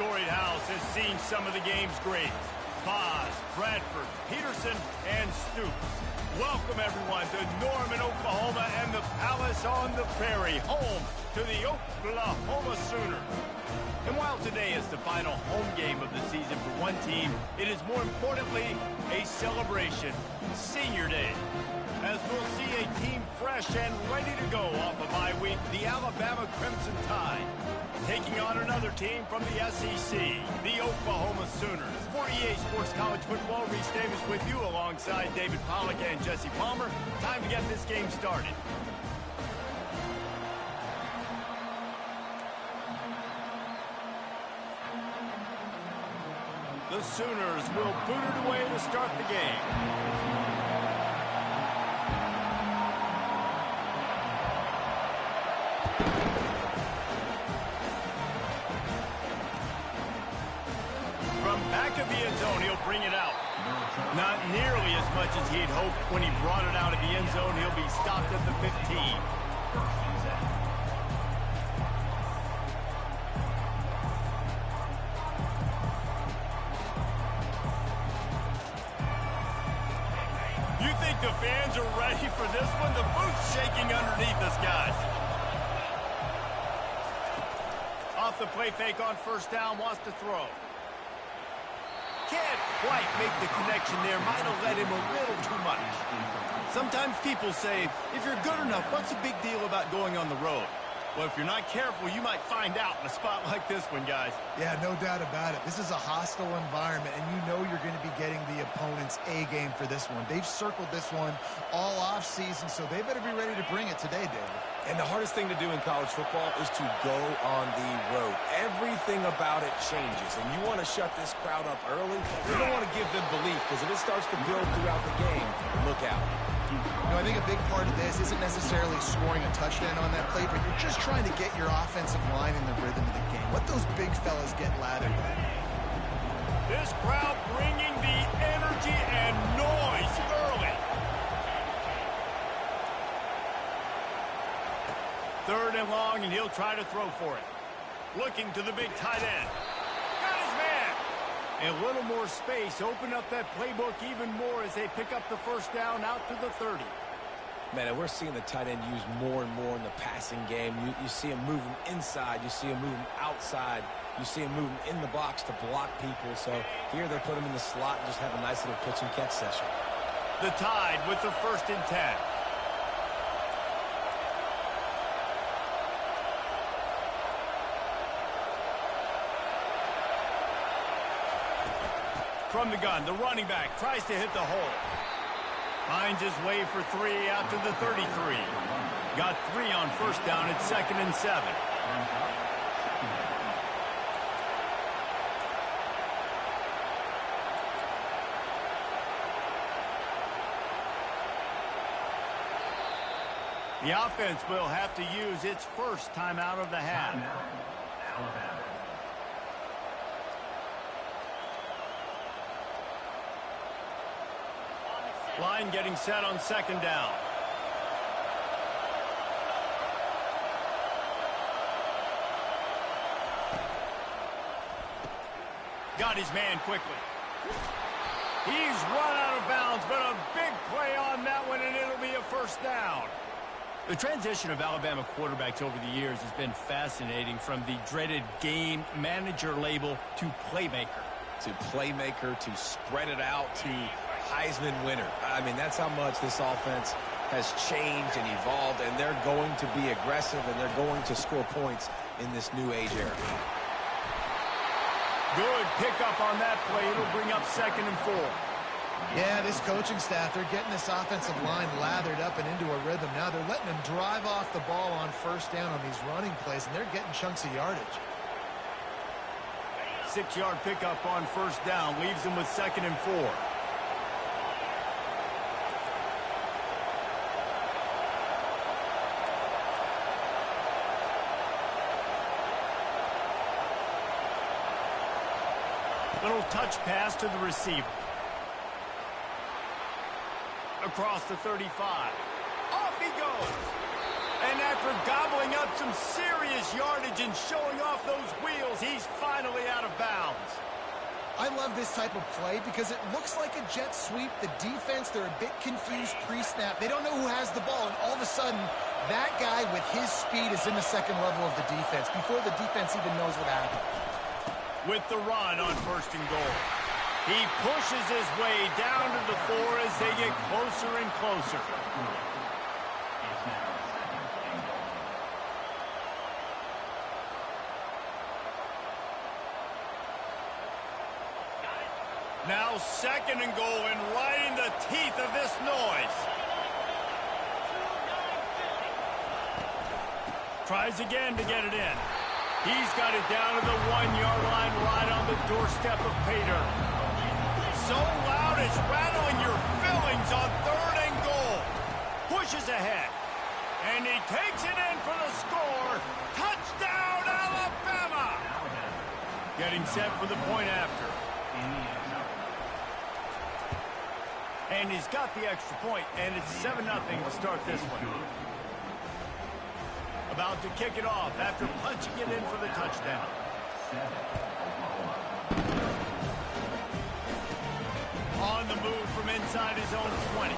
storied house has seen some of the game's greats. Boz, Bradford, Peterson, and Stoops. Welcome, everyone, to Norman, Oklahoma, and the Palace on the Prairie, home to the Oklahoma Sooners. And while today is the final home game of the season for one team, it is more importantly a celebration, Senior Day. As we'll see a team fresh and ready to go off a bye week, the Alabama Crimson Tide, taking on another team from the SEC, the Oklahoma Sooners. For EA Sports College Football, Reese Davis with you alongside David Pollack and Jesse Palmer. Time to get this game started. The Sooners will boot it away to start the game. Back of the end zone, he'll bring it out. Not nearly as much as he'd hoped when he brought it out of the end zone. He'll be stopped at the 15. You think the fans are ready for this one? The booth's shaking underneath us, guys. Off the play fake on first down, wants to throw. Can't quite make the connection there. Might have led him a little too much. Sometimes people say, if you're good enough, what's the big deal about going on the road? Well, if you're not careful, you might find out in a spot like this one, guys. Yeah, no doubt about it. This is a hostile environment, and you know you're going to be getting the opponent's A-game for this one. They've circled this one all off-season, so they better be ready to bring it today, David. And the hardest thing to do in college football is to go on the road. Everything about it changes, and you want to shut this crowd up early. You don't want to give them belief, because if it starts to build throughout the game, look out. You know, I think a big part of this isn't necessarily scoring a touchdown on that play, but you're just trying to get your offensive line in the rhythm of the game. Let those big fellas get lathered up. This crowd bringing the energy and noise early. Third and long, and he'll try to throw for it. Looking to the big tight end. Got his man. A little more space. Open up that playbook even more as they pick up the first down out to the 30. Man, and we're seeing the tight end used more and more in the passing game. You see him moving inside. You see him moving outside. You see him moving in the box to block people. So here they put him in the slot and just have a nice little pitch and catch session. The Tide with the 1st and 10. From the gun, the running back tries to hit the hole. Finds his way for 3 out to the 33. Got 3 on first down at 2nd and 7. The offense will have to use its first timeout of the half. Line getting set on 2nd down. Got his man quickly. He's run out of bounds, but a big play on that one, and it'll be a first down. The transition of Alabama quarterbacks over the years has been fascinating, from the dreaded game manager label to playmaker. To playmaker, to spread it out, to Heisman winner. I mean, that's how much this offense has changed and evolved, and they're going to be aggressive, and they're going to score points in this new age era. Good pickup on that play. It'll bring up 2nd and 4. Yeah, this coaching staff, they're getting this offensive line lathered up and into a rhythm. Now they're letting them drive off the ball on first down on these running plays, and they're getting chunks of yardage. 6-yard pickup on first down leaves them with 2nd and 4. Little touch pass to the receiver. Across the 35. Off he goes. And after gobbling up some serious yardage and showing off those wheels, he's finally out of bounds. I love this type of play because it looks like a jet sweep. The defense, they're a bit confused pre-snap. They don't know who has the ball, and all of a sudden, that guy with his speed is in the second level of the defense before the defense even knows what happened. With the run on 1st and goal. He pushes his way down to the 4 as they get closer and closer. Now 2nd and goal, and right in the teeth of this noise. Tries again to get it in. He's got it down to the 1-yard line right on the doorstep of Pater. So loud it's rattling your fillings on 3rd and goal. Pushes ahead. And he takes it in for the score. Touchdown, Alabama! Getting set for the point after. And he's got the extra point, and it's 7-0 to start this one. About to kick it off after punching it in for the touchdown. On the move from inside his own 20.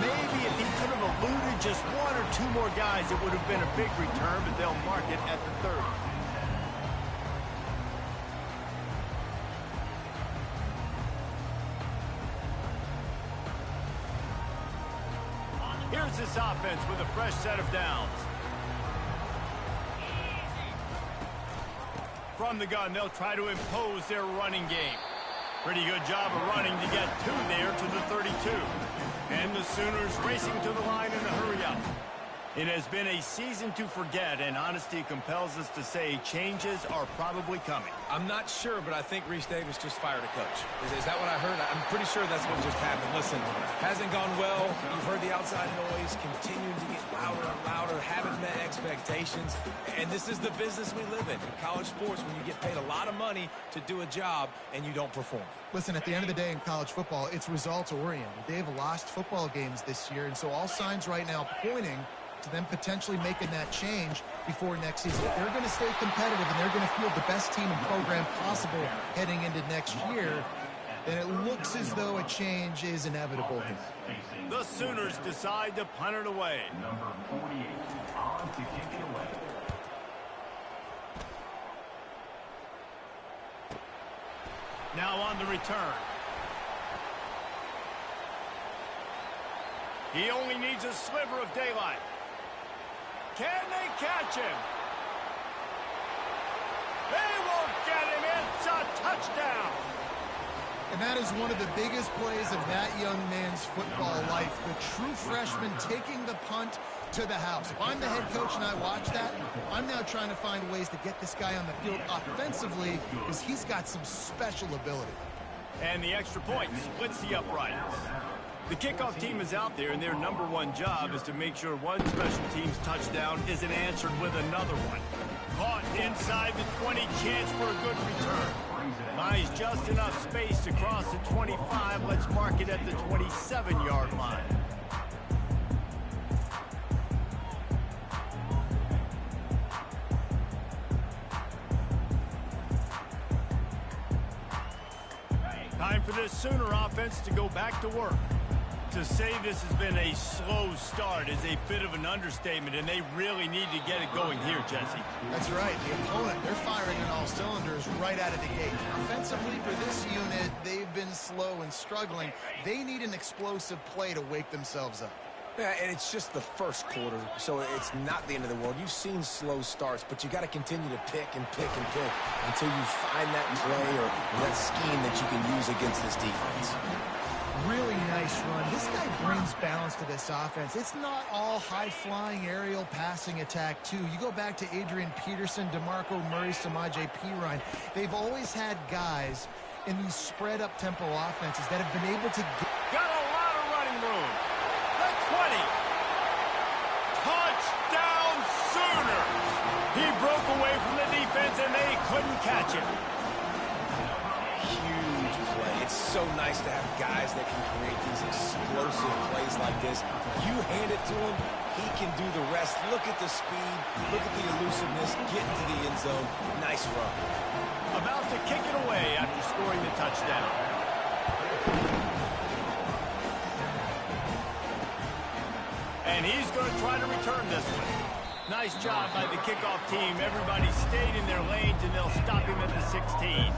Maybe if he could have eluded just 1 or 2 more guys, it would have been a big return, but they'll mark it at the 30. Here's this offense with a fresh set of downs. From the gun, they'll try to impose their running game. Pretty good job of running to get 2 there to the 32. And the Sooners racing to the line in a hurry-up. It has been a season to forget, and honesty compels us to say changes are probably coming. I'm not sure, but I think Reese Davis just fired a coach. Is that what I heard? I'm pretty sure that's what just happened. Listen, hasn't gone well. You've heard the outside noise, continuing to get louder and louder, haven't met expectations. And this is the business we live in college sports, when you get paid a lot of money to do a job and you don't perform. Listen, at the end of the day in college football, it's results-oriented. They have lost football games this year, and so all signs right now pointing to them potentially making that change before next season. If they're going to stay competitive and they're going to field the best team and program possible heading into next year, then it looks as though a change is inevitable. The Sooners decide to punt it away. Number 48 on to kick it away. Now on the return. He only needs a sliver of daylight. Can they catch him? They won't get him. It's a touchdown. And that is one of the biggest plays of that young man's football life. The true freshman taking the punt to the house. If I'm the head coach and I watch that, I'm now trying to find ways to get this guy on the field offensively because he's got some special ability. And the extra point splits the uprights. The kickoff team is out there, and their #1 job is to make sure one special team's touchdown isn't answered with another one. Caught inside the 20, chance for a good return. Buys just enough space to cross the 25. Let's mark it at the 27-yard line. Time for this Sooner offense to go back to work. To say this has been a slow start is a bit of an understatement, and they really need to get it going here, Jesse. That's right. The opponent, they're firing on all cylinders right out of the gate. Offensively, for this unit, they've been slow and struggling. They need an explosive play to wake themselves up. Yeah, and it's just the first quarter, so it's not the end of the world. You've seen slow starts, but you got to continue to pick and pick and pick until you find that play or that scheme that you can use against this defense. Really nice run. This guy brings balance to this offense. It's not all high-flying aerial passing attack, too. You go back to Adrian Peterson, DeMarco Murray, Samaje Perine. They've always had guys in these spread-up tempo offenses that have been able to get... Got a lot of running room. The 20. Touchdown Sooners. He broke away from the defense, and they couldn't catch him. Huge play. It's so nice to have guys that can create these explosive plays like this. You hand it to them, He can do the rest. Look at the speed. Look at the elusiveness. Get into the end zone. Nice run. About to kick it away after scoring the touchdown. And he's going to try to return this one. Nice job by the kickoff team. Everybody stayed in their lanes, and they'll stop him at the 16.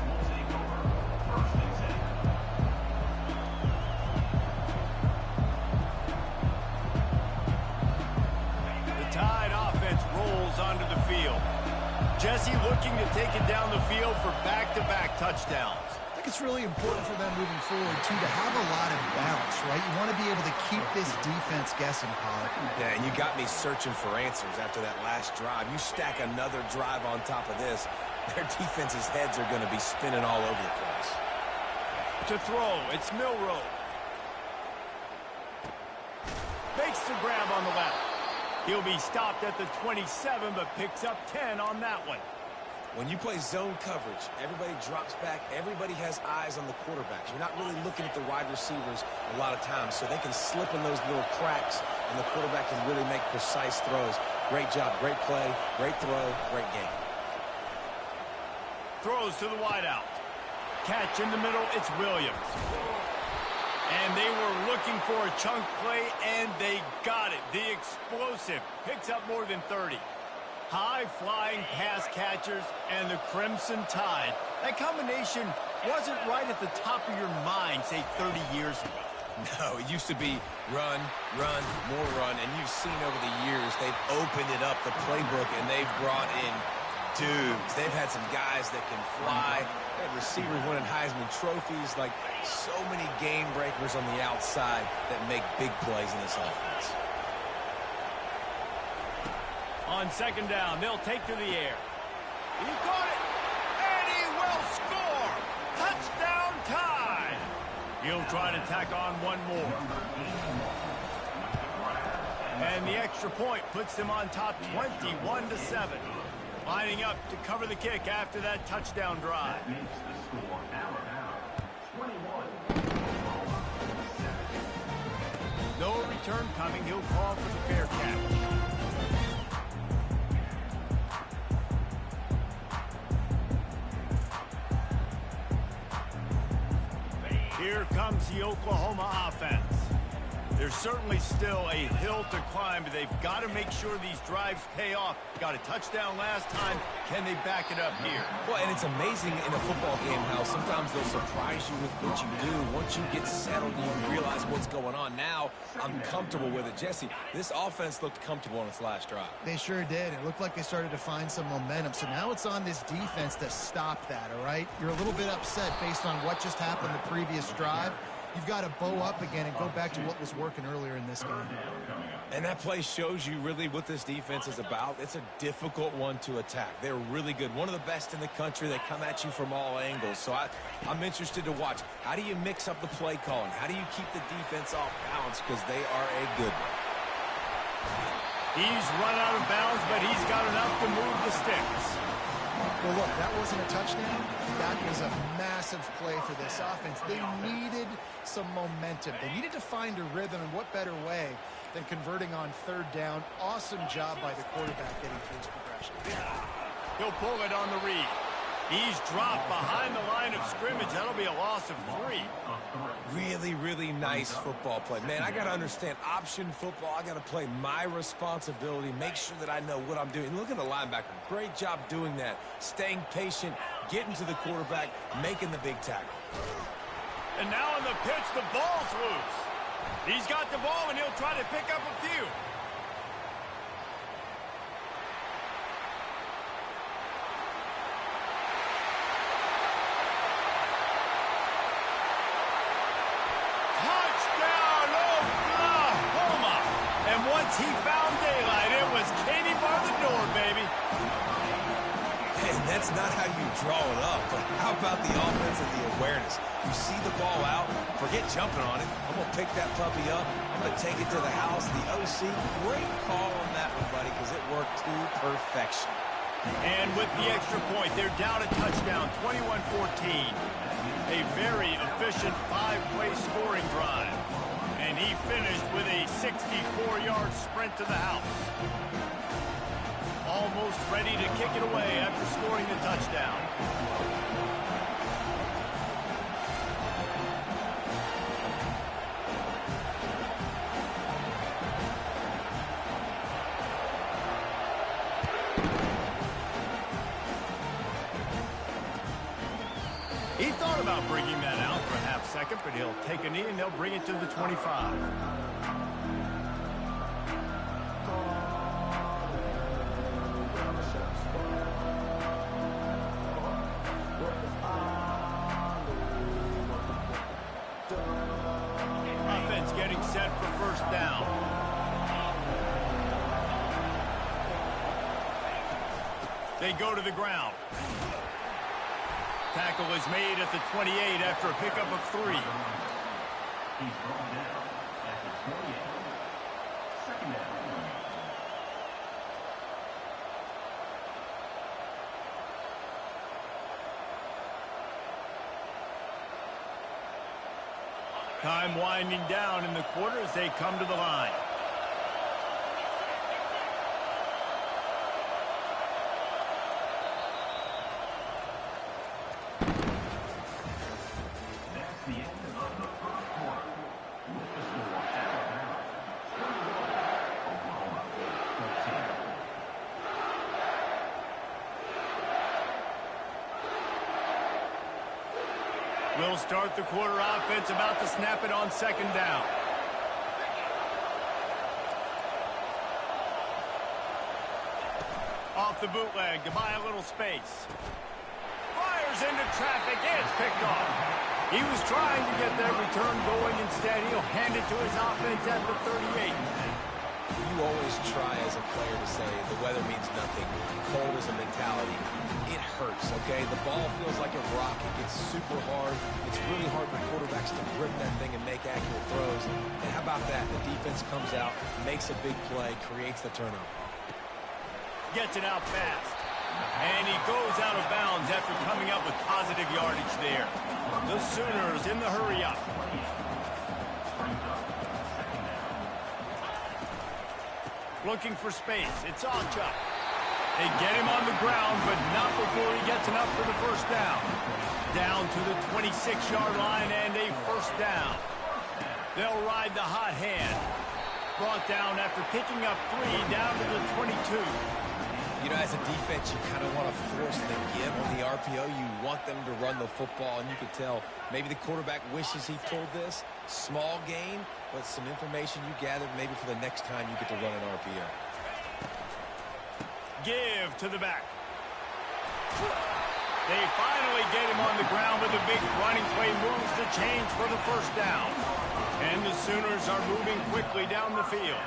Onto the field. Jesse looking to take it down the field for back-to-back touchdowns. I think it's really important for them moving forward, too, to have a lot of balance, right? You want to be able to keep this defense guessing, Pollard. Yeah, and you got me searching for answers after that last drive. You stack another drive on top of this, their defense's heads are going to be spinning all over the place. To throw, it's Milroe. Makes the grab on the left. He'll be stopped at the 27, but picks up 10 on that one. When you play zone coverage, everybody drops back. Everybody has eyes on the quarterbacks. You're not really looking at the wide receivers a lot of times, so they can slip in those little cracks, and the quarterback can really make precise throws. Great job, great play, great throw, great game. Throws to the wideout. Catch in the middle, it's Williams. And they were looking for a chunk play, and they got it. The explosive picks up more than 30. High-flying pass catchers and the Crimson Tide. That combination wasn't right at the top of your mind, say, 30 years ago. No, it used to be run, run, more run, and you've seen over the years they've opened it up, the playbook, and they've brought in dudes. They've had some guys that can fly. They have receivers winning Heisman trophies, like so many game breakers on the outside that make big plays in this offense. On second down, they'll take to the air. He caught it, and he will score. Touchdown time. He'll try to tack on one more. And the extra point puts them on top 21-7. Lining up to cover the kick after that touchdown drive. No return coming. He'll call for the fair catch. Here comes the Oklahoma offense. There's certainly still a hill to climb, but they've got to make sure these drives pay off. Got a touchdown last time. Can they back it up here? Well, and it's amazing in a football game how sometimes they'll surprise you with what you do. Once you get settled, you realize what's going on. Now, I'm comfortable with it. Jesse, this offense looked comfortable on its last drive. They sure did. It looked like they started to find some momentum. So now it's on this defense to stop that, all right? You're a little bit upset based on what just happened the previous drive. You've got to bow up again and go back to what was working earlier in this game. And that play shows you really what this defense is about. It's a difficult one to attack. They're really good. One of the best in the country. They come at you from all angles. So I'm interested to watch. How do you mix up the play calling? How do you keep the defense off balance? Because they are a good one. He's run out of bounds, but he's got enough to move the sticks. Well, look, that wasn't a touchdown. That was a massive play for this offense. They needed some momentum. They needed to find a rhythm, and what better way than converting on third down. Awesome job by the quarterback getting through his progression. He'll pull it on the read. He's dropped behind the line of scrimmage. That'll be a loss of 3. Really, really nice football play. Man, I got to understand option football. I got to play my responsibility, make sure that I know what I'm doing. Look at the linebacker. Great job doing that. Staying patient, getting to the quarterback, making the big tackle. And now on the pitch, the ball's loose. He's got the ball, and he'll try to pick up a few. Once he found daylight, it was Katie bar the door, baby. And that's not how you draw it up, but how about the offense and the awareness? You see the ball out, forget jumping on it. I'm going to pick that puppy up. I'm going to take it to the house. The OC, great call on that one, buddy, because it worked to perfection. And with the extra point, they're down a touchdown, 21-14. A very efficient 5-play scoring drive. And he finished with a 64-yard sprint to the house. Almost ready to kick it away after scoring the touchdown. He thought about bringing that out for a half second, but he'll take a knee and they'll bring it to the 25. Offense getting set for first down. They go to the ground. Tackle is made at the 28 after a pickup of 3. He's brought down at the 28. Second down. Time winding down in the quarter as they come to the line. That's the end of the first quarter. With the score at the half. Oklahoma 13. We'll start the quarter. Offense about to snap it on second down. Off the bootleg to buy a little space. Fires into traffic. It's picked off. He was trying to get that return going. Instead, he'll hand it to his offense at the 38. You always try as a player to say the weather means nothing. Cold is a mentality. It hurts, okay? The ball feels like a rock. It gets super hard. It's really hard for quarterbacks to grip that thing and make accurate throws. And how about that? The defense comes out, makes a big play, creates the turnover. Gets it out fast. And he goes out of bounds after coming up with positive yardage there. The Sooners in the hurry-up. Looking for space. It's Archer. They get him on the ground, but not before he gets enough for the first down. Down to the 26-yard line and a first down. They'll ride the hot hand. Brought down after picking up 3 down to the 22. You know, as a defense, you kind of want to force the give on the RPO. You want them to run the football, and you can tell maybe the quarterback wishes he told this. Small gain, but some information you gathered maybe for the next time you get to run an RPO. Give to the back. They finally get him on the ground with a big running play, moves the chains for the first down. And the Sooners are moving quickly down the field.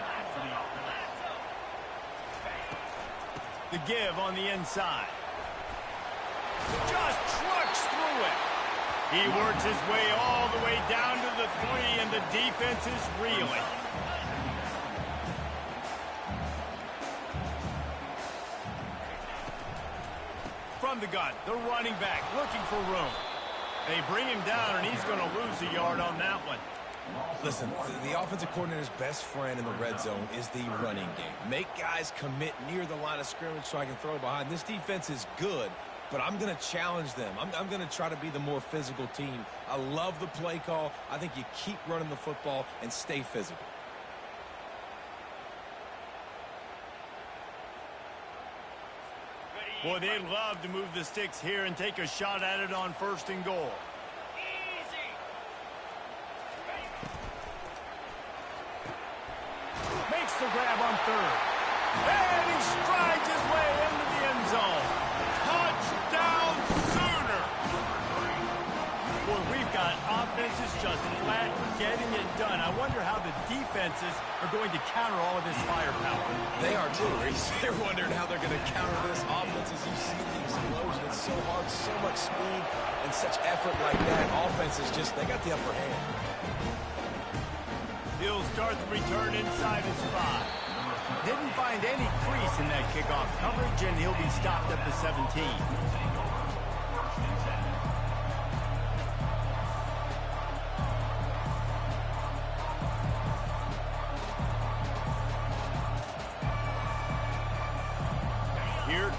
The give on the inside. Just trucks through it. He works his way all the way down to the 3, and the defense is reeling. From the gun, the running back looking for room. They bring him down, and he's going to lose a yard on that one. Listen, the offensive coordinator's best friend in the red zone is the running game. Make guys commit near the line of scrimmage so I can throw behind. This defense is good, but I'm going to challenge them. I'm going to try to be the more physical team. I love the play call. I think you keep running the football and stay physical. Boy, they'd love to move the sticks here and take a shot at it on 1st and goal. Makes the grab on 3rd. And he strides his way into the end zone. Touchdown, Sooner! Boy, we've got offenses just flat getting it done. I wonder how the defenses are going to counter all of this firepower. They are too, Reese. They're wondering how they're going to counter this offense. As you see the explosion, it's so hard, so much speed, and such effort like that. Offense is just, they got the upper hand. He'll start the return inside his 5. Didn't find any crease in that kickoff coverage, and he'll be stopped at the 17.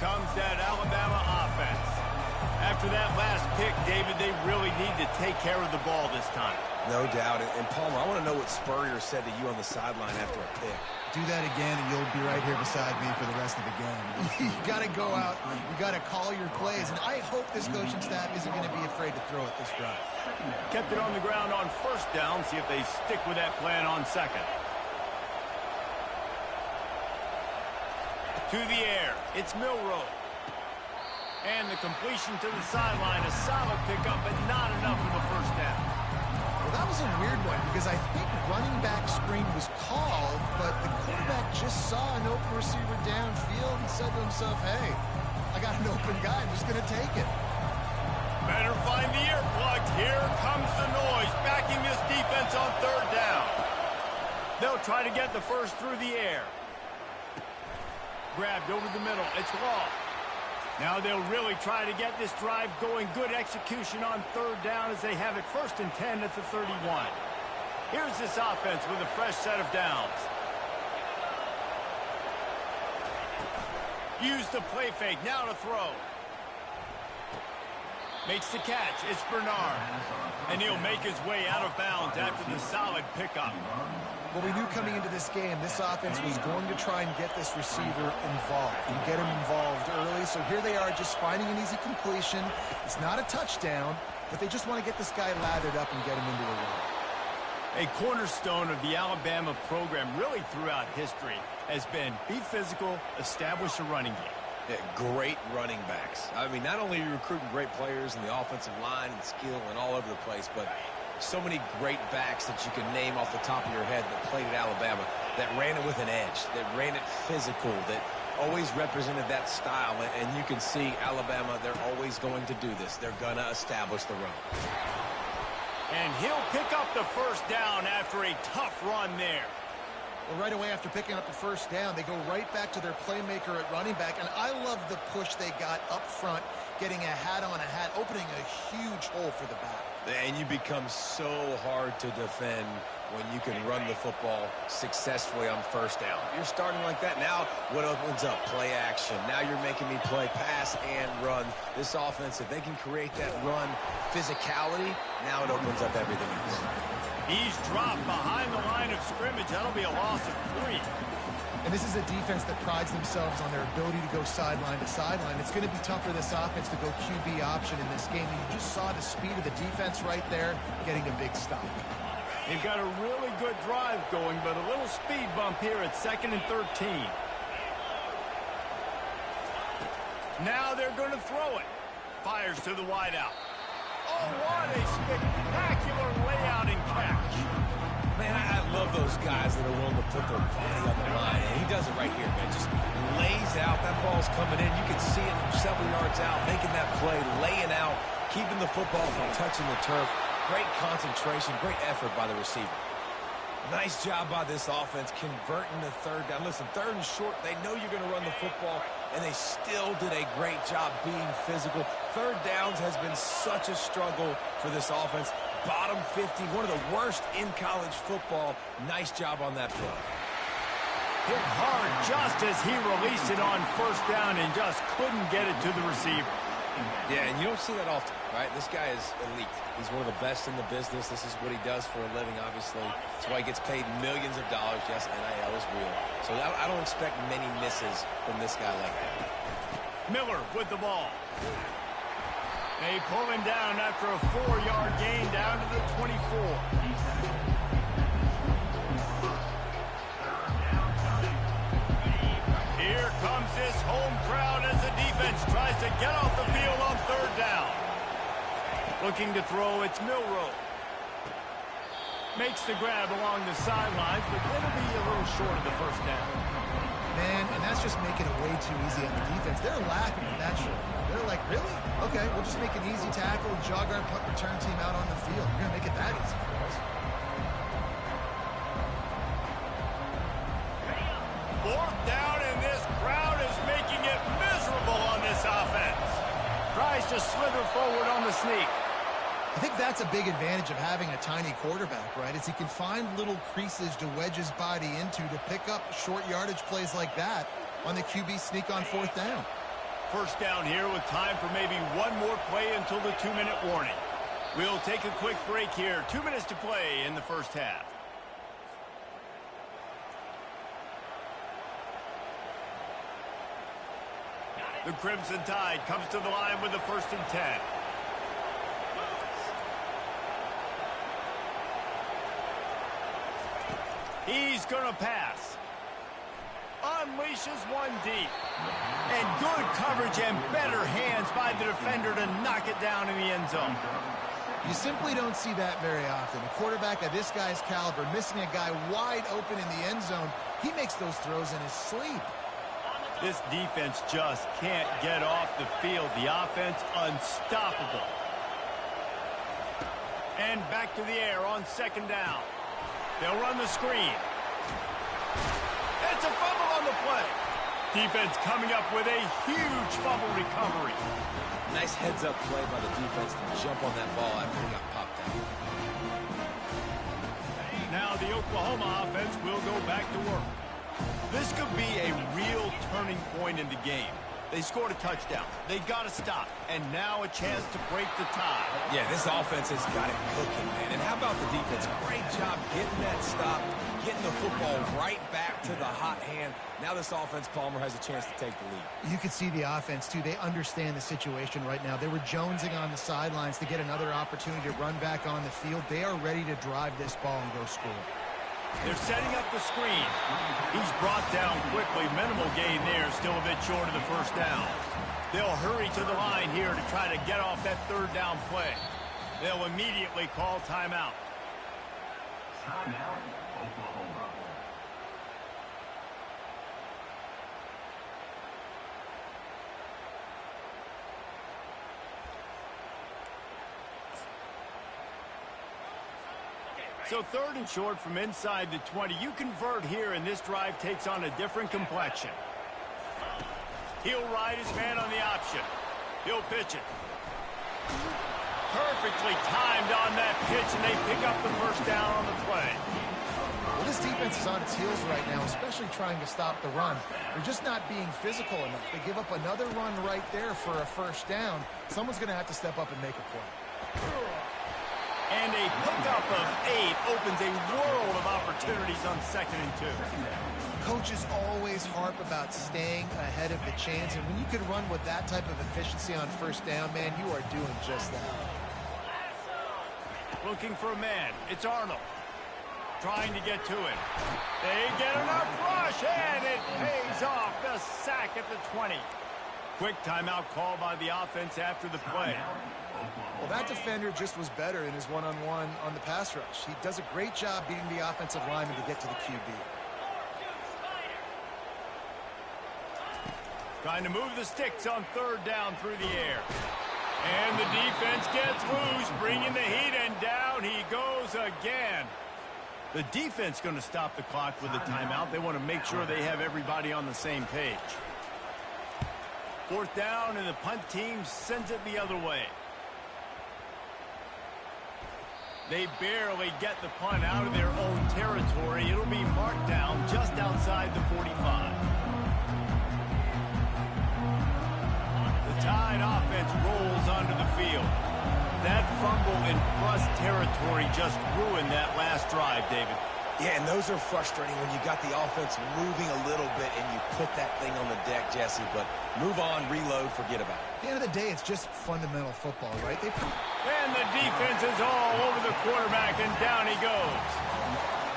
comes that Alabama offense. After that last pick, David, they really need to take care of the ball this time. No doubt. And Palmer, I want to know what Spurrier said to you on the sideline after a pick. Do that again, and you'll be right here beside me for the rest of the game. You got to go out. You got to call your plays. And I hope this coaching staff isn't going to be afraid to throw it this drive. Kept it on the ground on first down. See if they stick with that plan on second. To the air. It's Milroe. And the completion to the sideline. A solid pickup, but not enough for the first down. Well, that was a weird one because I think running back screen was called, but the quarterback just saw an open receiver downfield and said to himself, hey, I got an open guy. I'm just going to take it. Better find the earplugs. Here comes the noise, backing this defense on third down. They'll try to get the first through the air. Grabbed over the middle. It's Law. Now they'll really try to get this drive going. Good execution on third down as they have it 1st and 10 at the 31. Here's this offense with a fresh set of downs. Use the play fake. Now to throw. Makes the catch. It's Bernard. And he'll make his way out of bounds after the solid pickup. Well, we knew coming into this game, this offense was going to try and get this receiver involved and get him involved early. So here they are just finding an easy completion. It's not a touchdown, but they just want to get this guy lathered up and get him into a run. A cornerstone of the Alabama program really throughout history has been be physical, establish a running game. Yeah, great running backs. I mean, not only are you recruiting great players in the offensive line and skill and all over the place, but so many great backs that you can name off the top of your head that played at Alabama, that ran it with an edge, that ran it physical, that always represented that style. And you can see Alabama, they're always going to do this. They're going to establish the run. And he'll pick up the first down after a tough run there. Well, right away after picking up the first down, they go right back to their playmaker at running back. And I love the push they got up front, getting a hat on a hat, opening a huge hole for the back. And you become so hard to defend when you can run the football successfully on first down. You're starting like that. Now what opens up? Play action. Now you're making me play pass and run. This offense, if they can create that run physicality, now it opens up everything else. He's dropped behind the line of scrimmage. That'll be a loss of 3. And this is a defense that prides themselves on their ability to go sideline to sideline. It's going to be tough for this offense to go QB option in this game. You just saw the speed of the defense right there, getting a big stop. They've got a really good drive going, but a little speed bump here at 2nd and 13. Now they're going to throw it. Fires to the wideout. Oh, what a spectacular layout and catch. Man, I love those guys that are willing to put their body on the line. And he does it right here, man. Just lays out. That ball's coming in. You can see it from several yards out, making that play, laying out, keeping the football from touching the turf. Great concentration, great effort by the receiver. Nice job by this offense converting the third down. Listen, 3rd and short, they know you're going to run the football, and they still did a great job being physical. 3rd downs has been such a struggle for this offense. Bottom 50, one of the worst in college football. Nice job on that play. Hit hard just as he released it on first down and just couldn't get it to the receiver. Yeah, and you don't see that often, right? This guy is elite. He's one of the best in the business. This is what he does for a living, obviously. That's why he gets paid millions of dollars. Yes, NIL is real. So I don't expect many misses from this guy like that. Miller with the ball. They pull him down after a 4-yard gain down to the 24. Here comes this home crowd as the defense tries to get off the field on 3rd down. Looking to throw, it's Milroe. Makes the grab along the sidelines, but it'll be a little short of the first down. Man, and that's just making it way too easy on the defense. They're laughing at that short. They're like, really? Okay, we'll just make an easy tackle and jog our punt return team out on the field. We're going to make it that easy for us. 4th down, and this crowd is making it miserable on this offense. Tries to slither forward on the sneak. I think that's a big advantage of having a tiny quarterback, right? Is he can find little creases to wedge his body into to pick up short yardage plays like that on the QB sneak on 4th down. First down here with time for maybe one more play until the 2-minute warning. We'll take a quick break here. 2 minutes to play in the first half. The Crimson Tide comes to the line with the 1st and 10. He's going to pass. Unleashes one deep. And good coverage and better hands by the defender to knock it down in the end zone. You simply don't see that very often. A quarterback of this guy's caliber missing a guy wide open in the end zone. He makes those throws in his sleep. This defense just can't get off the field. The offense unstoppable. And back to the air on 2nd down. They'll run the screen. It's a fumble on the play. Defense coming up with a huge fumble recovery. Nice heads-up play by the defense to jump on that ball after he got popped out. Now the Oklahoma offense will go back to work. This could be a real turning point in the game. They scored a touchdown. They got to stop. And now a chance to break the tie. Yeah, this offense has got it cooking, man. And how about the defense? Great job getting that stop, getting the football right back to the hot hand. Now this offense, Palmer, has a chance to take the lead. You can see the offense, too. They understand the situation right now. They were jonesing on the sidelines to get another opportunity to run back on the field. They are ready to drive this ball and go score. They're setting up the screen. He's brought down quickly. Minimal gain there, still a bit short of the 1st down. They'll hurry to the line here to try to get off that 3rd down play. They'll immediately call timeout. Timeout, Oklahoma. So 3rd and short from inside the 20. You convert here, and this drive takes on a different complexion. He'll ride his man on the option. He'll pitch it. Perfectly timed on that pitch, and they pick up the 1st down on the play. Well, this defense is on its heels right now, especially trying to stop the run. They're just not being physical enough. They give up another run right there for a 1st down. Someone's going to have to step up and make a play. And a pickup of 8 opens a world of opportunities on 2nd and 2. Coaches always harp about staying ahead of the chains, and when you can run with that type of efficiency on 1st down, man, you are doing just that. Looking for a man. It's Arnold. Trying to get to it. They get enough rush, and it pays off. The sack at the 20. Quick timeout call by the offense after the play. Well, that defender just was better in his one-on-one on the pass rush. He does a great job beating the offensive lineman to get to the QB. Trying to move the sticks on 3rd down through the air. And the defense gets loose, bringing the heat, and down he goes again. The defense going to stop the clock with a timeout. They want to make sure they have everybody on the same page. 4th down, and the punt team sends it the other way. They barely get the punt out of their own territory. It'll be marked down just outside the 45. The Tide offense rolls onto the field. That fumble in plus territory just ruined that last drive, David. Yeah, and those are frustrating when you got the offense moving a little bit and you put that thing on the deck, Jesse. But move on, reload, forget about it. At the end of the day, it's just fundamental football, right? And the defense is all over the quarterback, and down he goes.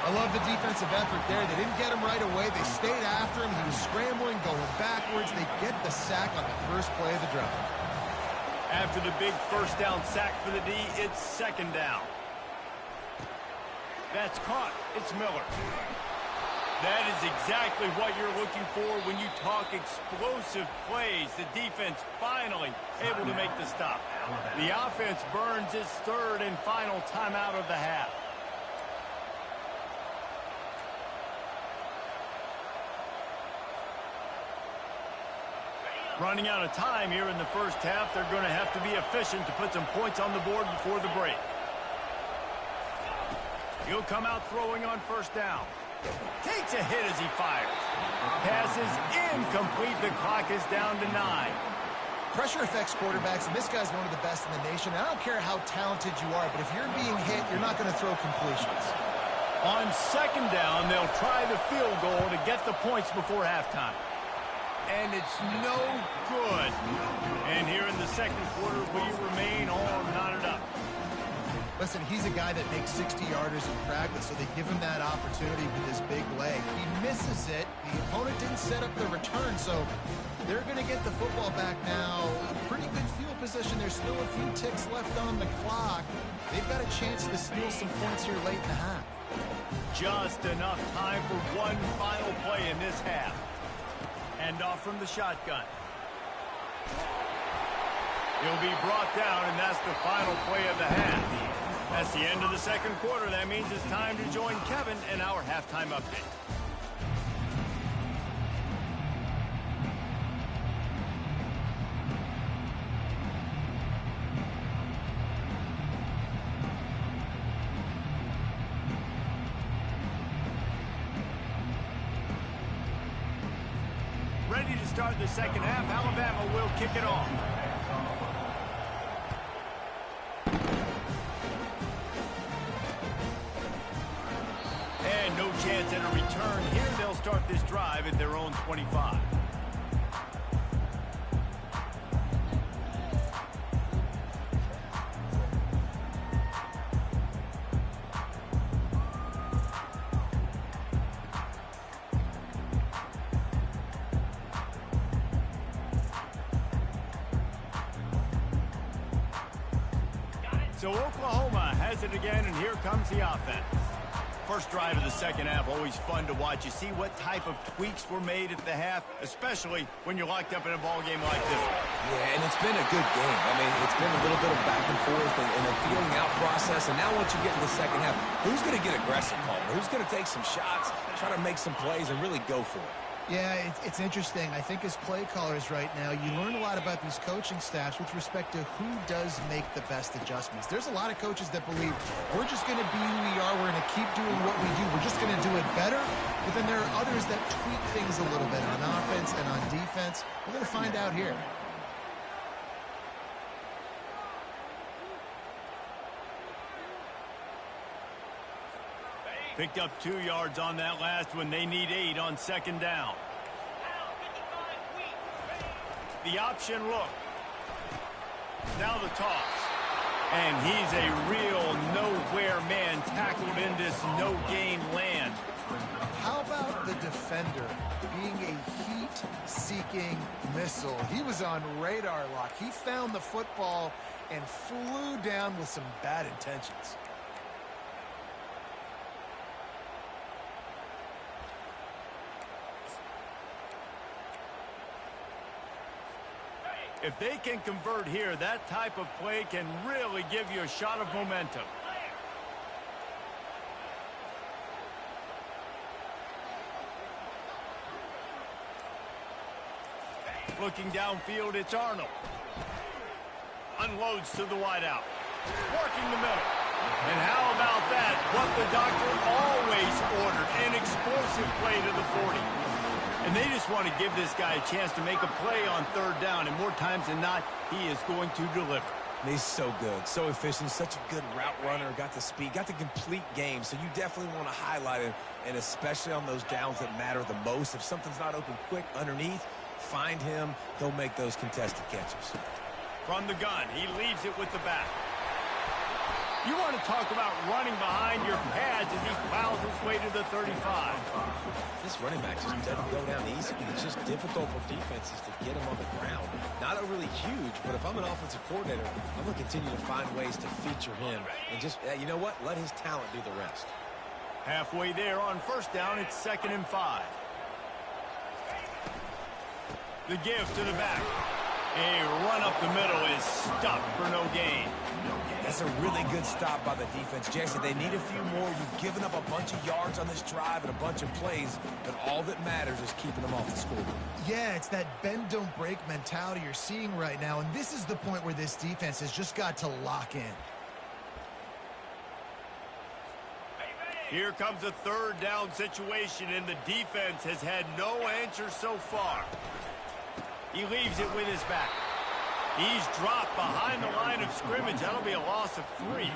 I love the defensive effort there. They didn't get him right away. They stayed after him. He was scrambling, going backwards. They get the sack on the first play of the drive. After the big 1st down sack for the D, it's 2nd down. That's caught. It's Miller. That is exactly what you're looking for when you talk explosive plays. The defense finally able to make the stop. The offense burns its 3rd and final timeout of the half. Running out of time here in the 1st half. They're going to have to be efficient to put some points on the board before the break. He'll come out throwing on 1st down. Takes a hit as he fires. Pass is incomplete. The clock is down to 9. Pressure affects quarterbacks, and this guy's one of the best in the nation. I don't care how talented you are, but if you're being hit, you're not going to throw completions. On second down, they'll try the field goal to get the points before halftime. And it's no good. And here in the second quarter, we remain all knotted up. Listen, he's a guy that makes 60-yarders in practice, so they give him that opportunity with his big leg. He misses it. The opponent didn't set up the return, so they're going to get the football back now. A pretty good field position. There's still a few ticks left on the clock. They've got a chance to steal some points here late in the half. Just enough time for one final play in this half. Hand off from the shotgun. He'll be brought down, and that's the final play of the half. That's the end of the second quarter. That means it's time to join Kevin in our halftime update. Ready to start the second half. Alabama will kick it off. And no chance at a return here. They'll start this drive at their own 25. So Oklahoma has it again, and here comes the offense. First drive of the second half, always fun to watch. You see what type of tweaks were made at the half, especially when you're locked up in a ball game like this. Yeah, and it's been a good game. I mean, it's been a little bit of back and forth and a feeling out process. And now once you get in the second half, who's going to get aggressive, Palmer? Who's going to take some shots, try to make some plays, and really go for it? Yeah, it's interesting. I think as play callers right now, you learn a lot about these coaching staffs with respect to who does make the best adjustments. There's a lot of coaches that believe we're just going to be who we are. We're going to keep doing what we do. We're just going to do it better. But then there are others that tweak things a little bit on offense and on defense. We're going to find out here. Picked up 2 yards on that last one. They need 8 on second down. The option look. Now the toss. And he's a real nowhere man tackled in this no-gain land. How about the defender being a heat-seeking missile? He was on radar lock. He found the football and flew down with some bad intentions. If they can convert here, that type of play can really give you a shot of momentum. Looking downfield, it's Arnold. Unloads to the wideout. Working the middle. And how about that? What the doctor always ordered. An explosive play to the 40. And they just want to give this guy a chance to make a play on third down. And more times than not, he is going to deliver. And he's so good, so efficient, such a good route runner, got the speed, got the complete game. So you definitely want to highlight him, and especially on those downs that matter the most. If something's not open quick underneath, find him. He'll make those contested catches. From the gun, he leaves it with the back. You want to talk about running behind your pads as he plows his way to the 35. This running back just doesn't go down easy. It's just difficult for defenses to get him on the ground. Not overly huge, but if I'm an offensive coordinator, I'm going to continue to find ways to feature him. And just, you know what? Let his talent do the rest. Halfway there on first down, it's 2nd and 5. The give to the back. A run up the middle is stuffed for no gain. That's a really good stop by the defense. Jesse, they need a few more. You've given up a bunch of yards on this drive and a bunch of plays, but all that matters is keeping them off the scoreboard. Yeah, it's that bend, don't break mentality you're seeing right now, and this is the point where this defense has just got to lock in. Here comes a third down situation, and the defense has had no answer so far. He leaves it with his back. He's dropped behind the line of scrimmage. That'll be a loss of 3.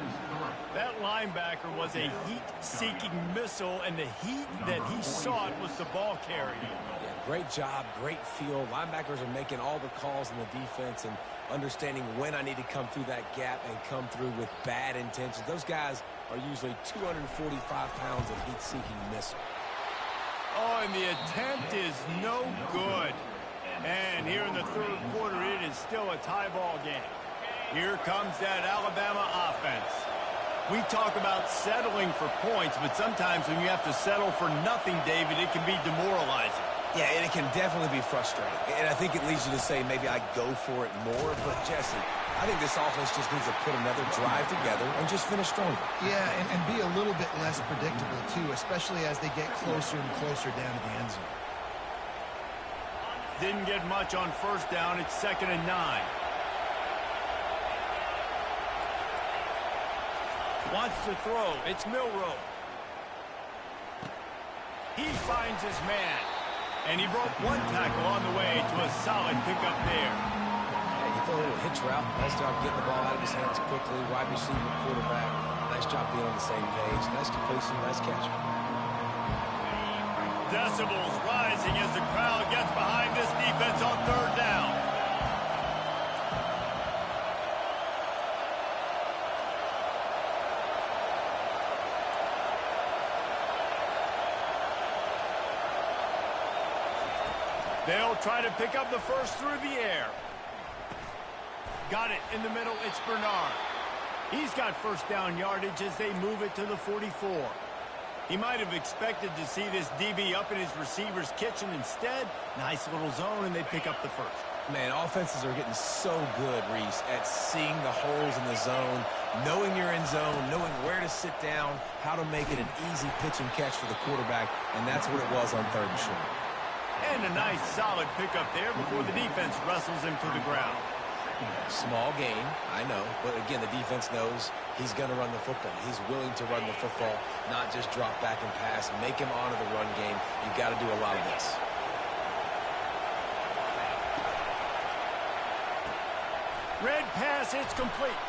That linebacker was a heat-seeking missile, and the heat that he sought was the ball carrier. Yeah, great job, great feel. Linebackers are making all the calls in the defense and understanding when I need to come through that gap and come through with bad intentions. Those guys are usually 245 pounds of heat-seeking missile. Oh, and the attempt is no good. And here in the third quarter, it is still a tie ball game. Here comes that Alabama offense. We talk about settling for points, but sometimes when you have to settle for nothing, David, it can be demoralizing. Yeah, and it can definitely be frustrating. And I think it leads you to say maybe I go for it more. But, Jesse, I think this offense just needs to put another drive together and just finish stronger. Yeah, and be a little bit less predictable, too, especially as they get closer and closer down to the end zone. Didn't get much on first down. It's 2nd and 9. Wants to throw. It's Milroe. He finds his man. And he broke one tackle on the way to a solid pickup there. Yeah, you throw a little hitch route. Nice job getting the ball out of his hands quickly. Wide receiver, quarterback. Nice job being on the same page. Nice completion, nice catch. Decibels rising as the crowd gets behind this defense on third down. They'll try to pick up the first through the air. Got it in the middle. It's Bernard. He's got first down yardage as they move it to the 44. He might have expected to see this DB up in his receiver's kitchen. Instead, nice little zone, and they pick up the first. Man, offenses are getting so good, Reese, at seeing the holes in the zone, knowing you're in zone, knowing where to sit down, how to make it an easy pitch and catch for the quarterback, and that's what it was on 3rd and short. And a nice, solid pickup there before the defense wrestles him to the ground. Small gain, I know, but again, the defense knows he's going to run the football. He's willing to run the football, not just drop back and pass, make him honor the run game. You've got to do a lot of this. Red pass, it's complete.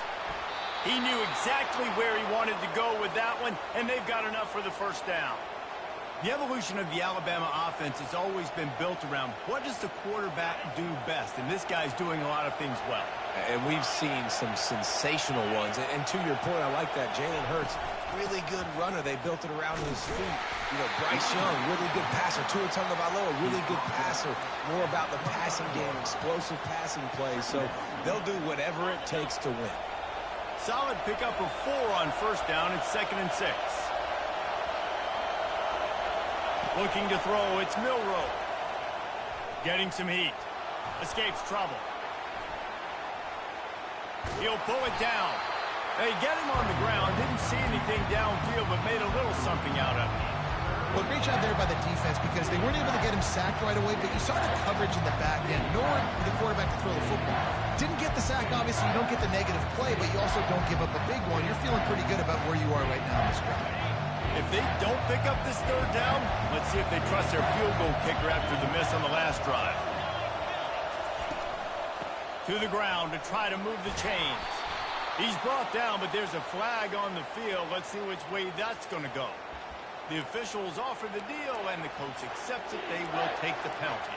He knew exactly where he wanted to go with that one, and they've got enough for the first down. The evolution of the Alabama offense has always been built around what does the quarterback do best, and this guy's doing a lot of things well. And we've seen some sensational ones. And to your point, I like that. Jalen Hurts, really good runner. They built it around his feet. You know, Bryce Young, really good passer. Tua Tagovailoa, really good passer. More about the passing game, explosive passing plays. So they'll do whatever it takes to win. Solid pickup of 4 on first down. It's 2nd and 6. Looking to throw, it's Milroe. Getting some heat. Escapes trouble. He'll pull it down. They get him on the ground. Didn't see anything downfield, but made a little something out of it. Well, great job there by the defense because they weren't able to get him sacked right away, but you saw the coverage in the back end, nor the quarterback to throw the football. Didn't get the sack, obviously. You don't get the negative play, but you also don't give up a big one. You're feeling pretty good about where you are right now in this drive. If they don't pick up this third down, let's see if they trust their field goal kicker after the miss on the last drive. To the ground to try to move the chains. He's brought down, but there's a flag on the field. Let's see which way that's going to go. The officials offer the deal, and the coach accepts it. They will take the penalty.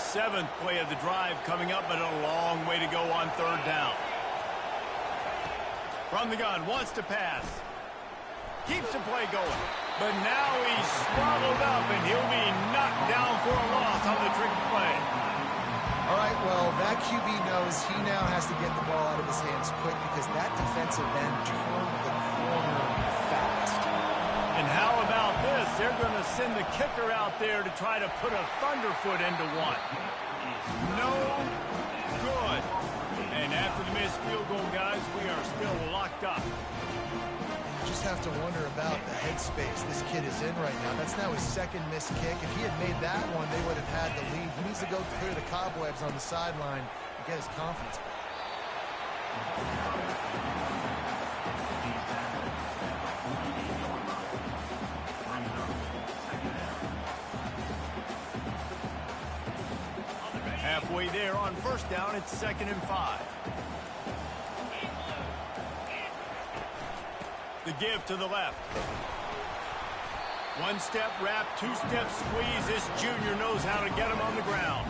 Seventh play of the drive coming up, but a long way to go on third down. From the gun, wants to pass. Keeps the play going. But now he's swallowed up, and he'll be knocked down for a loss on the trick play. All right, well, that QB knows he now has to get the ball out of his hands quick because that defensive end turned the corner fast. And how about this? They're going to send the kicker out there to try to put a thunderfoot into one. No good. And after the missed field goal, guys, we are still locked up. Just have to wonder about the headspace this kid is in right now. That's now his second missed kick. If he had made that one, they would have had the lead. He needs to go clear the cobwebs on the sideline and get his confidence back. Halfway there on first down, it's 2nd and 5. The give to the left. One step wrap, two step squeeze. This junior knows how to get him on the ground.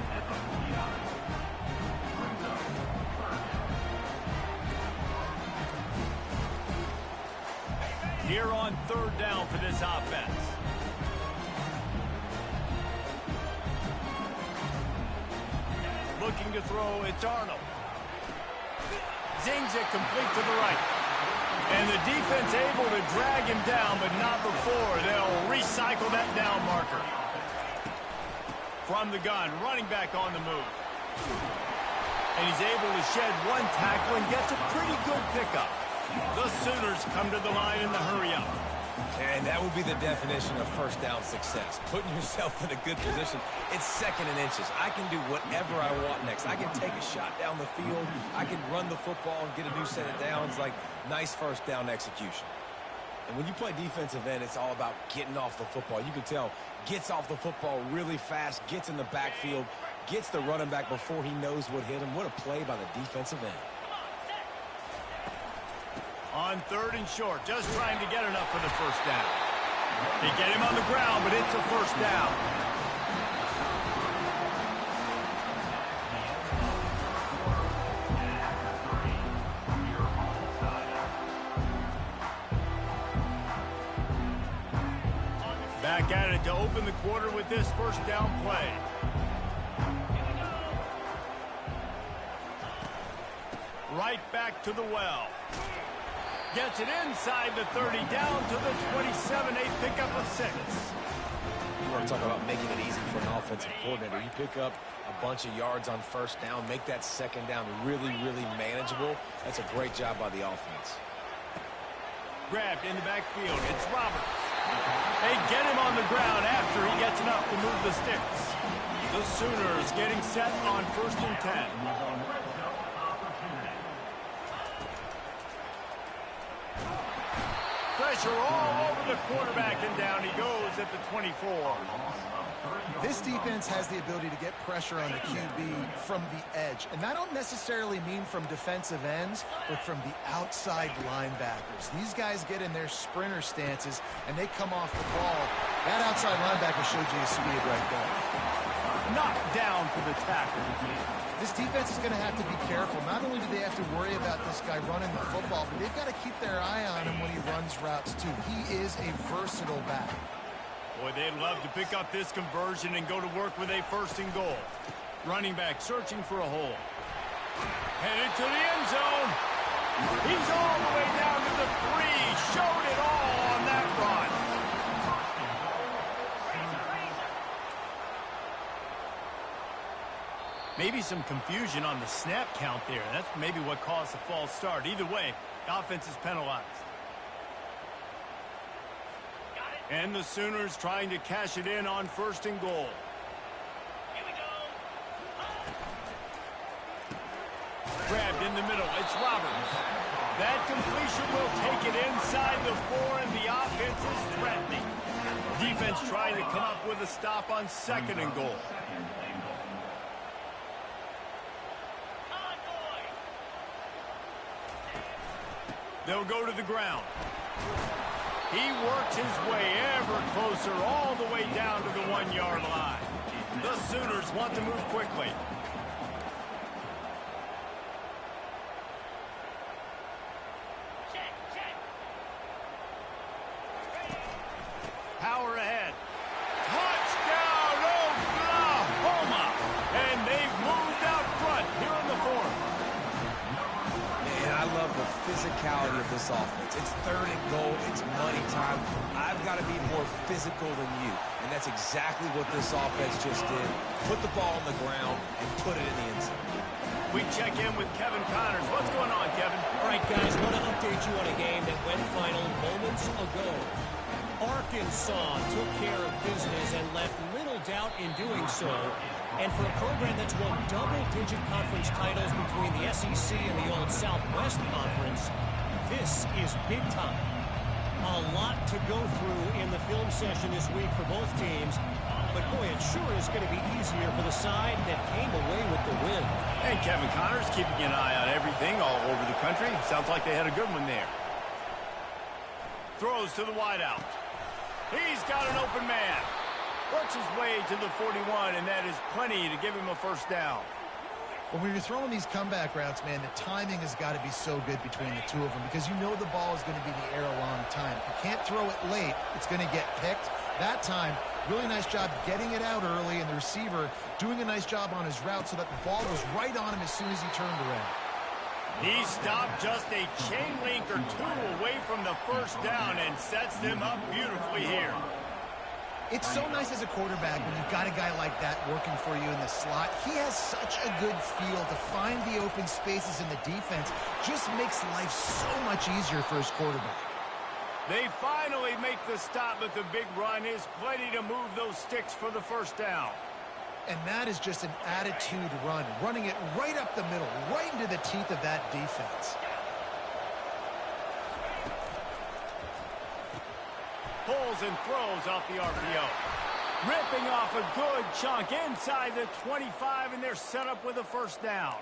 Here on 3rd down for this offense. Looking to throw, it's Arnold. Zings it complete to the right. And the defense able to drag him down, but not before they'll recycle that down marker. From the gun, running back on the move. And he's able to shed one tackle and gets a pretty good pickup. The Sooners come to the line in the hurry-up. And that would be the definition of first down success. Putting yourself in a good position. It's 2nd and inches. I can do whatever I want next. I can take a shot down the field. I can run the football and get a new set of downs. Like, nice first down execution. And when you play defensive end, it's all about getting off the football. You can tell, gets off the football really fast, gets in the backfield, gets the running back before he knows what hit him. What a play by the defensive end. On 3rd and short, just trying to get enough for the first down. They get him on the ground, but it's a first down. Back at it to open the quarter with this first down play. Right back to the well. Gets it inside the 30, down to the 27, a pickup of 6. You want to talk about making it easy for an offensive coordinator. You pick up a bunch of yards on first down, make that second down really, really manageable. That's a great job by the offense. Grabbed in the backfield. It's Roberts. They get him on the ground after he gets enough to move the sticks. The Sooners getting set on 1st and 10. Pressure all over the quarterback, and down he goes at the 24. This defense has the ability to get pressure on the QB from the edge. And I don't necessarily mean from defensive ends, but from the outside linebackers. These guys get in their sprinter stances, and they come off the ball. That outside linebacker showed you his speed right there. Knocked down for the tackle. This defense is going to have to be careful. Not only do they have to worry about this guy running the football, but they've got to keep their eye on him when he runs routes, too. He is a versatile back. Boy, they'd love to pick up this conversion and go to work with a 1st and goal. Running back searching for a hole. Headed to the end zone. He's all the way down to the 3. Showed it all on that run. Maybe some confusion on the snap count there. That's maybe what caused the false start. Either way, the offense is penalized. And the Sooners trying to cash it in on 1st and goal. Here we go. Grabbed in the middle. It's Roberts. That completion will take it inside the 4, and the offense is threatening. Defense trying to come up with a stop on 2nd and goal. They'll go to the ground. He works his way ever closer all the way down to the 1-yard line. The Sooners want to move quickly. Power ahead. Touchdown, Oklahoma! And they've moved out front here on the 4th. Man, I love the physicality of this offense. It's 3rd and goal. It's money time. I've got to be more physical than you. And that's exactly what this offense just did. Put the ball on the ground and put it in the end zone. We check in with Kevin Connors. What's going on, Kevin? All right, guys, want to update you on a game that went final moments ago. Arkansas took care of business and left little doubt in doing so. And for a program that's won double-digit conference titles between the SEC and the old Southwest Conference, this is big time. A lot to go through in the film session this week for both teams. But, boy, it sure is going to be easier for the side that came away with the win. And Kevin Connors keeping an eye on everything all over the country. Sounds like they had a good one there. Throws to the wideout. He's got an open man. Works his way to the 41, and that is plenty to give him a first down. When you're throwing these comeback routes, man, the timing has got to be so good between the two of them because you know the ball is going to be in the air a long time. If you can't throw it late, it's going to get picked. That time, really nice job getting it out early, and the receiver doing a nice job on his route so that the ball was right on him as soon as he turned around. He stopped just a chain link or two away from the first down and sets them up beautifully here. It's so nice as a quarterback when you've got a guy like that working for you in the slot. He has such a good feel to find the open spaces in the defense. Just makes life so much easier for his quarterback. They finally make the stop, but the big run is plenty to move those sticks for the first down. And that is just an attitude run, running it right up the middle, right into the teeth of that defense. Pulls and throws off the RPO. Ripping off a good chunk inside the 25, and they're set up with a first down.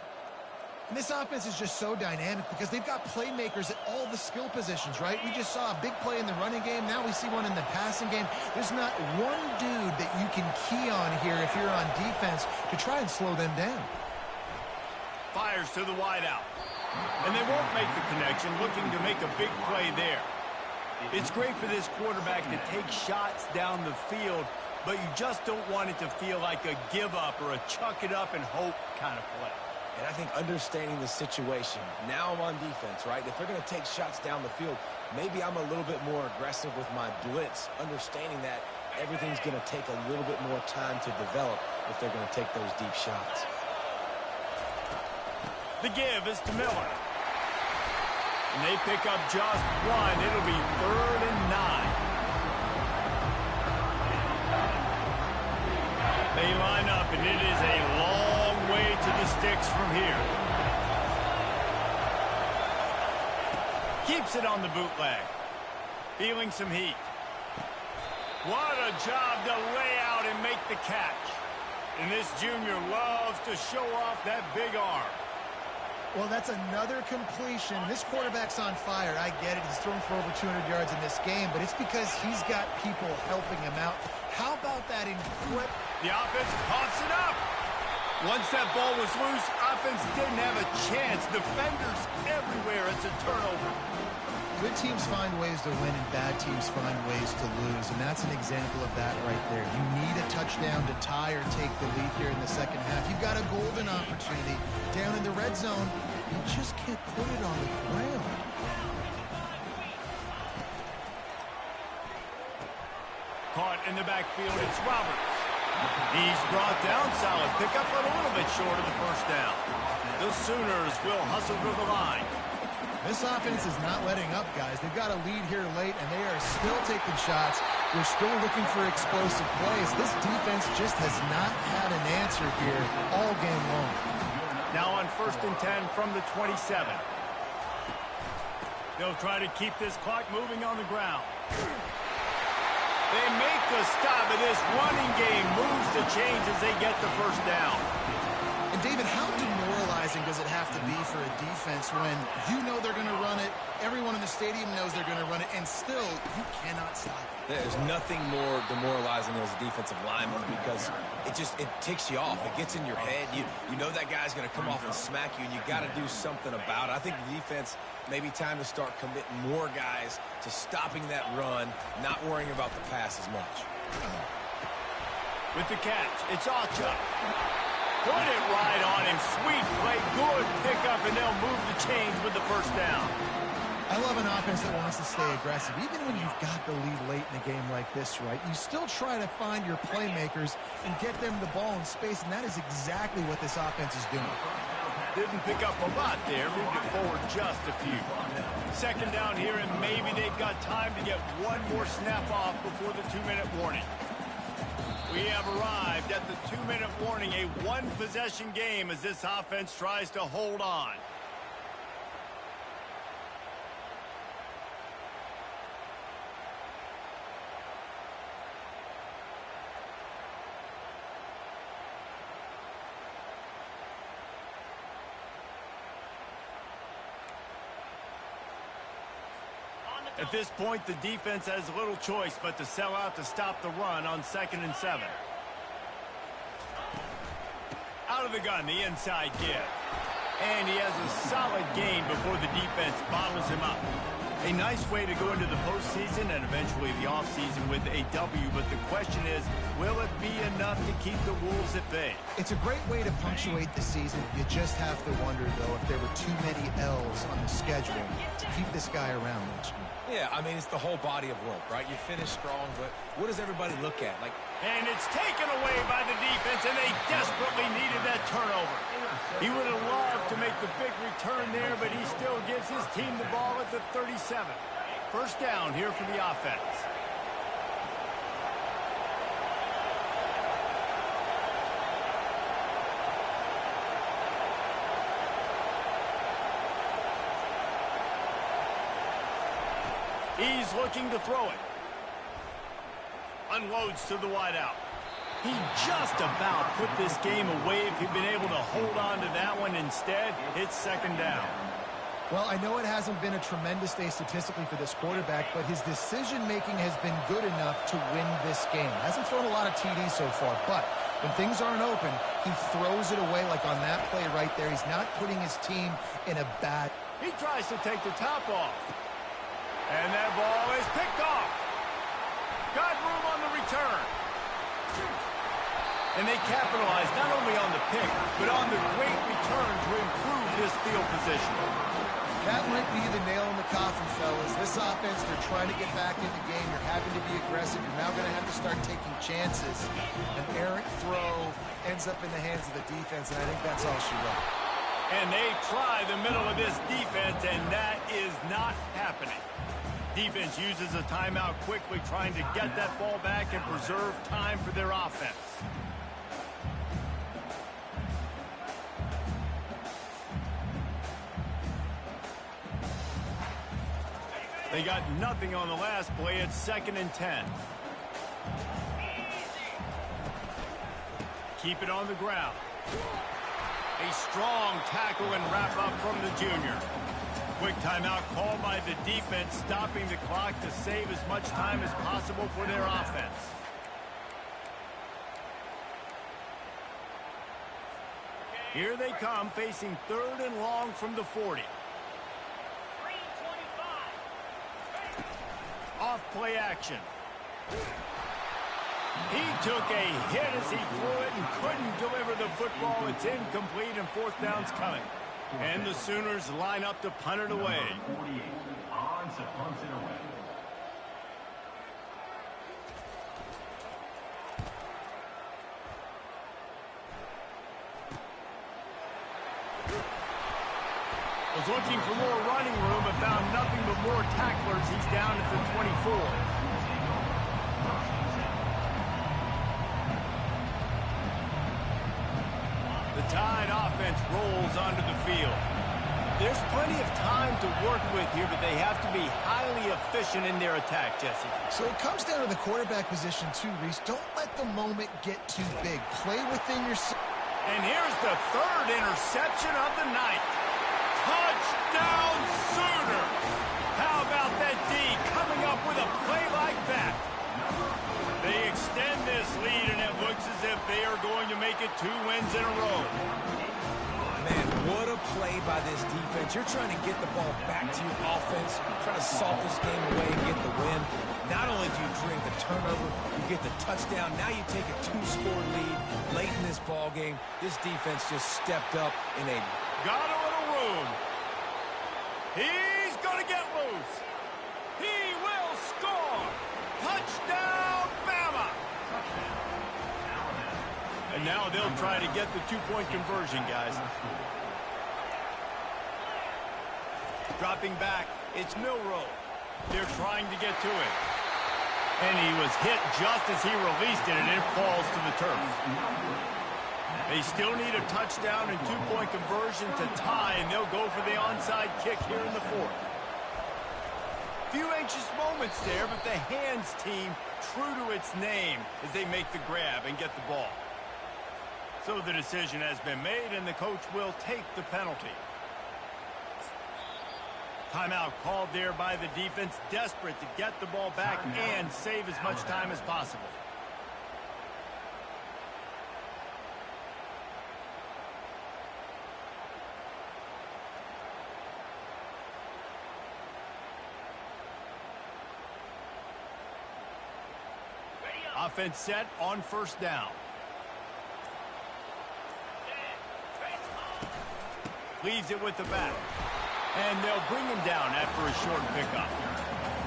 And this offense is just so dynamic because they've got playmakers at all the skill positions, right? We just saw a big play in the running game. Now we see one in the passing game. There's not one dude that you can key on here if you're on defense to try and slow them down. Fires to the wideout. And they won't make the connection, looking to make a big play there. It's great for this quarterback to take shots down the field, but you just don't want it to feel like a give-up or a chuck it up and hope kind of play. And I think understanding the situation, now I'm on defense, right? If they're going to take shots down the field, maybe I'm a little bit more aggressive with my blitz, understanding that everything's going to take a little bit more time to develop if they're going to take those deep shots. The give is to Miller. And they pick up just one. It'll be 3rd and 9. They line up, and it is a long way to the sticks from here. Keeps it on the bootleg. Feeling some heat. What a job to lay out and make the catch. And this junior loves to show off that big arm. Well, that's another completion. This quarterback's on fire. I get it. He's thrown for over 200 yards in this game, but it's because he's got people helping him out. How about that incredible? The offense pops it up. Once that ball was loose, offense didn't have a chance. Defenders everywhere. It's a turnover. Good teams find ways to win and bad teams find ways to lose, and that's an example of that right there. You need a touchdown to tie or take the lead here in the second half. You've got a golden opportunity down in the red zone. You just can't put it on the ground. Caught in the backfield, it's Roberts. He's brought down, solid pickup, but a little bit short of the first down. The Sooners will hustle to the line. This offense is not letting up, guys. They've got a lead here late, and they are still taking shots. They're still looking for explosive plays. This defense just has not had an answer here all game long. Now on 1st and 10 from the 27. They'll try to keep this clock moving on the ground. They make the stop, and this running game moves the chains as they get the first down. And, David, how demoralizing does it have to be for a defense when you know they're going to run it, everyone in the stadium knows they're going to run it, and still you cannot stop it? There's nothing more demoralizing as a defensive lineman because it ticks you off. It gets in your head. You know that guy's going to come off and smack you, and you got to do something about it. I think the defense maybe time to start committing more guys to stopping that run, not worrying about the pass as much. With the catch, it's Acha. Put it right on him. Sweet play, good pickup, and they'll move the chains with the first down. I love an offense that wants to stay aggressive. Even when you've got the lead late in a game like this, right, you still try to find your playmakers and get them the ball in space, and that is exactly what this offense is doing. Didn't pick up a lot there. Moved it forward just a few. Second down here, and maybe they've got time to get one more snap off before the 2-minute warning. We have arrived at the 2-minute warning, a one-possession game as this offense tries to hold on. At this point, the defense has little choice but to sell out to stop the run on 2nd and 7. Out of the gun, the inside give. And he has a solid gain before the defense bottles him up. A nice way to go into the postseason and eventually the offseason with a W, but the question is, will it be enough to keep the Wolves at bay? It's a great way to punctuate the season. You just have to wonder, though, if there were too many L's on the schedule to keep this guy around next year. Yeah, I mean, it's the whole body of work, right? You finish strong, but what does everybody look at? And it's taken away by the defense, and they desperately needed that turnover. He would have loved to make the big return there, but he still gives his team the ball at the 37. First down here for the offense. He's looking to throw it. Unloads to the wideout. He just about put this game away if he'd been able to hold on to that one. Instead, it's 2nd down. Well, I know it hasn't been a tremendous day statistically for this quarterback, but his decision-making has been good enough to win this game. Hasn't thrown a lot of TDs so far, but when things aren't open, he throws it away like on that play right there. He's not putting his team in a bad... He tries to take the top off. And that ball is picked off. Got room on the return. And they capitalize not only on the pick, but on the great return to improve this field position. That might be the nail in the coffin, fellas. This offense, they're trying to get back in the game. You're having to be aggressive. You're now going to have to start taking chances. An errant throw ends up in the hands of the defense, and I think that's all she wrote. And they try the middle of this defense, and that is not happening. Defense uses a timeout quickly, trying to get that ball back and preserve time for their offense. They got nothing on the last play. It's 2nd and 10. Keep it on the ground. A strong tackle and wrap up from the junior. Quick timeout called by the defense, stopping the clock to save as much time as possible for their offense. Here they come, facing 3rd and long from the 40. Off play action. He took a hit as he threw it and couldn't deliver the football. It's incomplete and 4th down's coming. And the Sooners line up to punt it away. 48 on to punt it away. Was looking for more running room, but found nothing but more tacklers. He's down at the 24. The Tide offense rolls onto the field. There's plenty of time to work with here, but they have to be highly efficient in their attack, Jesse. So it comes down to the quarterback position too, Reese. Don't let the moment get too big. Play within your... And here's the 3rd interception of the night. Touchdown Sooners! How about that D coming up with a play like that? They extend this lead, and it looks as if they are going to make it 2 wins in a row. Man, what a play by this defense. You're trying to get the ball back to your offense, trying to salt this game away and get the win. Not only do you drink the turnover, you get the touchdown. Now you take a 2-score lead late in this ball game. This defense just stepped up in a... Got a little room. He's going to get loose. He will score. Touchdown, Bama. And now they'll try to get the 2-point conversion, guys. dropping back. It's Milrow. They're trying to get to him. And he was hit just as he released it, and it falls to the turf. They still need a touchdown and two-point conversion to tie, and they'll go for the onside kick here in the fourth. Few anxious moments there, but the hands team true to its name as they make the grab and get the ball. So the decision has been made, and the coach will take the penalty. Timeout called there by the defense, desperate to get the ball back and save as much time as possible. Offense set on first down. Leaves it with the back. And they'll bring him down after a short pickup.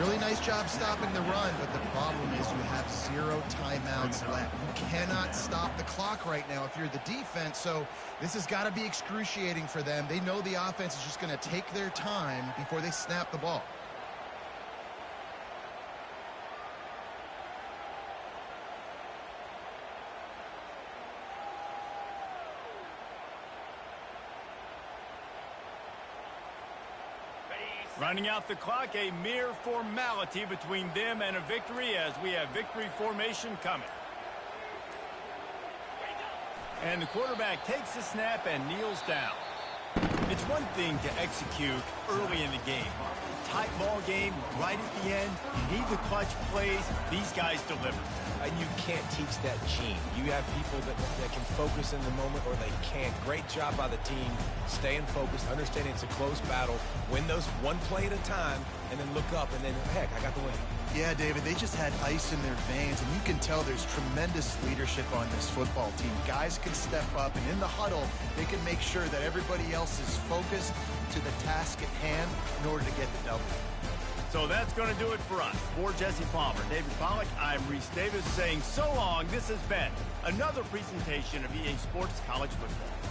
Really nice job stopping the run, but the problem is you have 0 timeouts left. You cannot stop the clock right now if you're the defense, so this has got to be excruciating for them. They know the offense is just going to take their time before they snap the ball. Running out the clock, a mere formality between them and a victory as we have victory formation coming. And the quarterback takes the snap and kneels down. It's one thing to execute early in the game. Tight ball game, right at the end. You need the clutch plays. These guys deliver. And you can't teach that gene. You have people that can focus in the moment or they can't. Great job by the team, staying focused, understanding it's a close battle, win those one play at a time, and then look up, and then, heck, I got the win. Yeah, David, they just had ice in their veins, and you can tell there's tremendous leadership on this football team. Guys can step up, and in the huddle, they can make sure that everybody else is focused to the task at hand in order to get the W. So that's going to do it for us. For Jesse Palmer, David Pollack, I'm Reese Davis saying so long. This has been another presentation of EA Sports College Football.